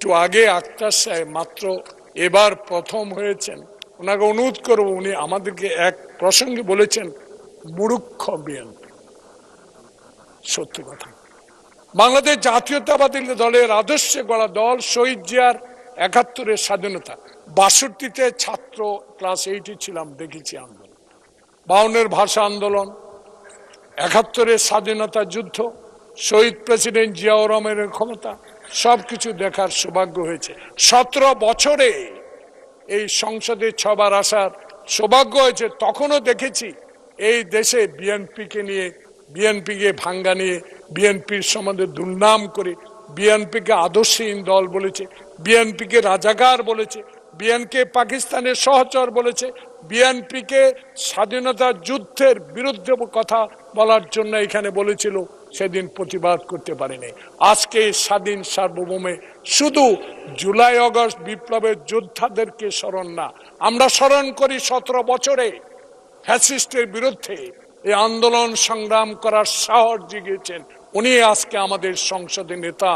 একটু আগে আক্তার সাহেব মাত্র এবার প্রথম হয়েছেন, ওনাকে অনুরোধ করবো, উনি আমাদেরকে এক প্রসঙ্গে বলেছেন মূর্খ বিএনপি। সত্যি কথা, বাংলাদেশ জাতীয়তাবাদী দলের আদর্শে গড়া দল, শহীদ জিয়ার ৭১-এর স্বাধীনতা, ৬২-তে ছাত্র ক্লাস 8-এ ছিলাম, দেখেছি আন্দোলন, ৫২-এর ভাষা আন্দোলন, ৭১-এর স্বাধীনতা যুদ্ধ, শহীদ প্রেসিডেন্ট জিয়াউর রহমানের ক্ষমতা, সবকিছু দেখার সৌভাগ্য হয়েছে। ১৭ বছরে এই সংসদে ৬বার আসার সৌভাগ্য হয়েছে। তখনও দেখেছি এই দেশে বিএনপিকে নিয়ে, বিএনপিকে ভাঙ্গা নিয়ে, বিএনপির সম্বন্ধে দুর্নাম করে, বিএনপিকে আদর্শহীন দল বলেছে, বিএনপিকে রাজাকার বলেছে, বিএনপি পাকিস্তানের সহচর বলেছে, বিএনপিকে স্বাধীনতা যুদ্ধের বিরুদ্ধে কথা বলার জন্য এখানে বলেছিল, সেদিন প্রতিবাদ করতে পারেনি। আজকে স্বাধীন সার্বভৌমে শুধু জুলাই আগস্ট বিপ্লবের যোদ্ধাদেরকে স্মরণ না, আমরা স্মরণ করি ১৭ বছরে ফ্যাসিস্টের বিরুদ্ধে এই আন্দোলন সংগ্রাম করার সাহস জুগিয়েছেন, উনি আজকে আমাদের সংসদের নেতা।